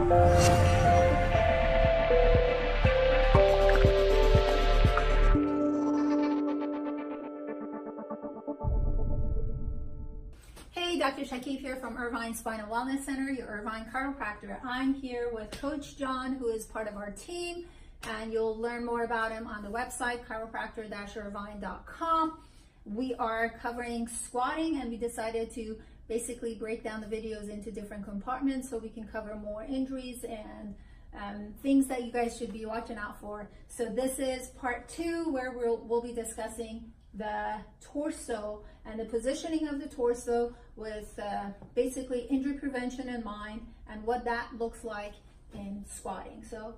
Hey, Dr. Shakib here from Irvine Spinal Wellness Center, your Irvine chiropractor. I'm here with Coach John, who is part of our team, and you'll learn more about him on the website, chiropractor-irvine.com. We are covering squatting, and we decided to basically break down the videos into different compartments so we can cover more injuries and things that you guys should be watching out for. So this is part 2, where we'll be discussing the torso and the positioning of the torso with basically injury prevention in mind and what that looks like in squatting. So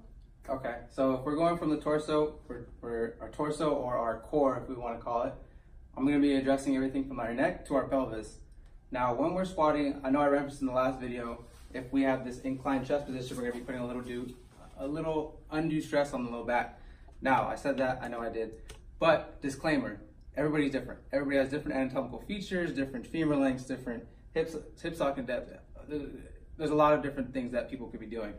okay, so if we're going from the torso, for our torso or our core, if we want to call it, I'm going to be addressing everything from our neck to our pelvis. Now, when we're squatting, I know I referenced in the last video, if we have this inclined chest position, we're going to be putting a little undue stress on the low back. Now, I said that, I know I did, but disclaimer, everybody's different. Everybody has different anatomical features, different femur lengths, different hip socket depth. There's a lot of different things that people could be doing.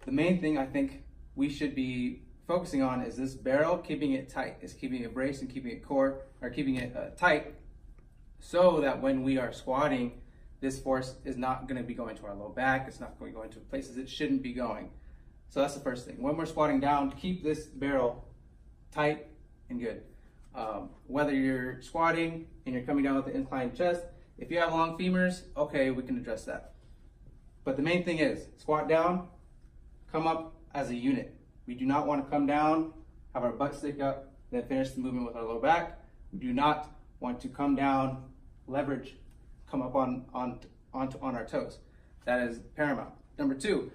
The main thing I think we should be focusing on is this barrel, keeping it tight, is keeping it braced and keeping it keeping it tight, so that when we are squatting, this force is not going to be going to our low back. It's not going to go into places it shouldn't be going. So that's the first thing. When we're squatting down, keep this barrel tight and good. Whether you're squatting and you're coming down with the inclined chest, if you have long femurs, okay, we can address that. But the main thing is, squat down, come up as a unit. We do not want to come down, have our butt stick up, then finish the movement with our low back. We do not want to come down, leverage, come up on our toes. That is paramount. Number 2,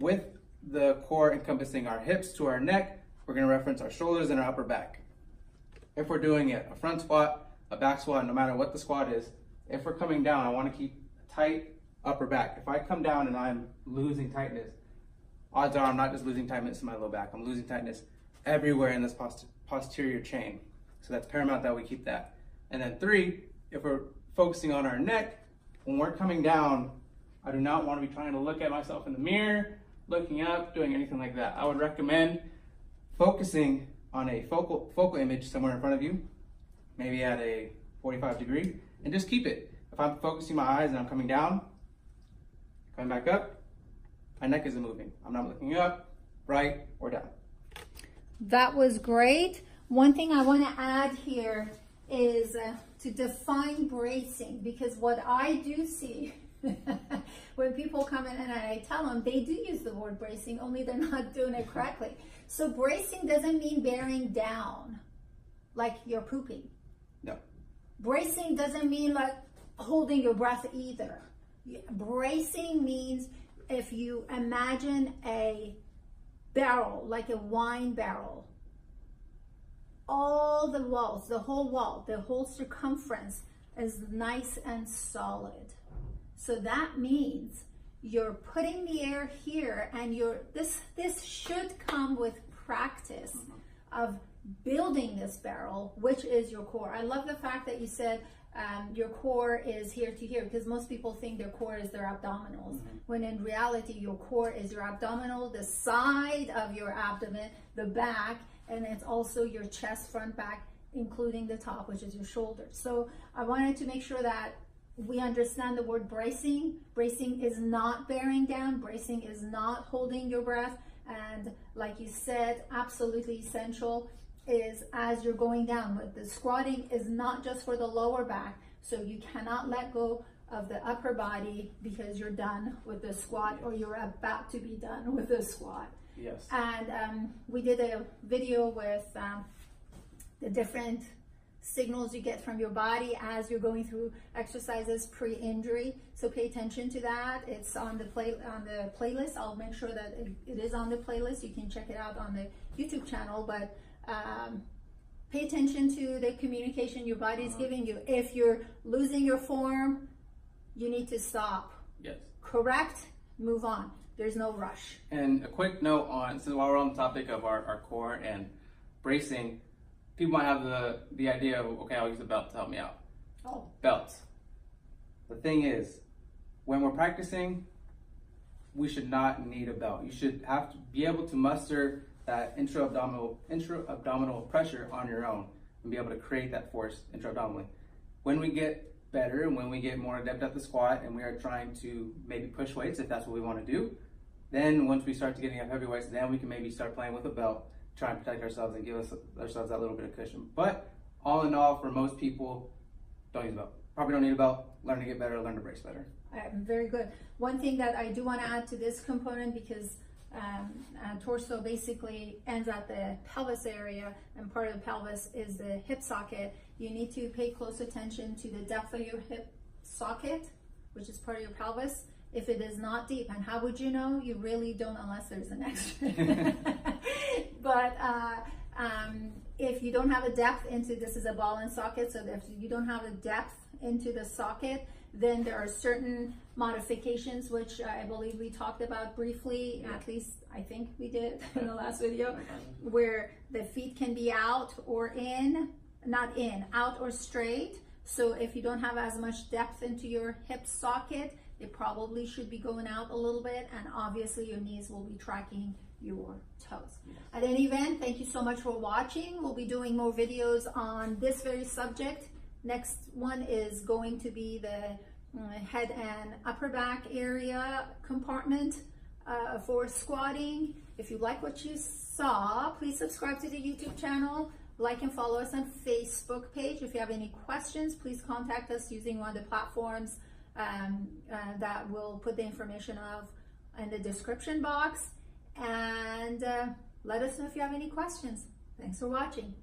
with the core encompassing our hips to our neck, we're going to reference our shoulders and our upper back. If we're doing it, a front squat, a back squat, no matter what the squat is, if we're coming down, I want to keep a tight upper back. If I come down and I'm losing tightness, odds are I'm not just losing tightness in my low back, I'm losing tightness everywhere in this posterior chain. So that's paramount that we keep that. And then 3, if we're focusing on our neck, when we're coming down, I do not want to be trying to look at myself in the mirror, looking up, doing anything like that. I would recommend focusing on a focal image somewhere in front of you, maybe at a 45 degree, and just keep it. If I'm focusing my eyes and I'm coming down, coming back up, my neck isn't moving. I'm not looking up, right, or down. that was great. One thing I want to add here is to define bracing, because what I do see when people come in and I tell them, they do use the word bracing, only they're not doing it correctly. So bracing doesn't mean bearing down like you're pooping. No. Bracing doesn't mean like holding your breath either. Bracing means if you imagine a barrel, like a wine barrel, all the walls, the whole wall, the whole circumference is nice and solid. So that means you're putting the air here, and this should come with practice of building this barrel, which is your core. I love the fact that you said your core is here to here, because most people think their core is their abdominals, when in reality your core is your abdominal, the side of your abdomen, the back, and it's also your chest, front, back, including the top, which is your shoulders. So I wanted to make sure that we understand the word bracing. Bracing is not bearing down. Bracing is not holding your breath. And like you said, absolutely essential is as you're going down. But the squatting is not just for the lower back. So you cannot let go of the upper body because you're done with the squat, or you're about to be done with the squat. Yes. And we did a video with the different signals you get from your body as you're going through exercises pre-injury. So pay attention to that. It's on the playlist. I'll make sure that it is on the playlist. You can check it out on the YouTube channel. But pay attention to the communication your body is giving you. If you're losing your form, you need to stop. Yes. Correct. Move on. There's no rush. And a quick note on, since while we're on the topic of our core and bracing, people might have the idea of, okay, I'll use a belt to help me out. Belts. The thing is, when we're practicing, we should not need a belt. You should have to be able to muster that intra-abdominal pressure on your own and be able to create that force intra-abdominally. When we get better and when we get more adept at the squat and we are trying to maybe push weights, if that's what we want to do, then once we start to getting up heavy weights, then we can maybe start playing with a belt, try and protect ourselves and give ourselves that little bit of cushion. But all in all, for most people, don't use a belt. Probably don't need a belt. Learn to get better, learn to brace better. Very good. One thing that I do want to add to this component, because torso basically ends at the pelvis area, and part of the pelvis is the hip socket. You need to pay close attention to the depth of your hip socket, which is part of your pelvis. If it is not deep, and how would you know? You really don't, unless there's an X-ray. But if you don't have a depth into, this is a ball and socket, so if you don't have a depth into the socket, then there are certain modifications, which I believe we talked about briefly, at least I think we did in the last video, where the feet can be out or in, not in, out or straight. So if you don't have as much depth into your hip socket, it probably should be going out a little bit, and obviously your knees will be tracking your toes. Yes. At any event, thank you so much for watching. We'll be doing more videos on this very subject. Next one is going to be the head and upper back area compartment for squatting. If you like what you saw, please subscribe to the YouTube channel, like and follow us on Facebook page. If you have any questions, please contact us using one of the platforms that we'll put the information of in the description box, and let us know if you have any questions. Thanks for watching.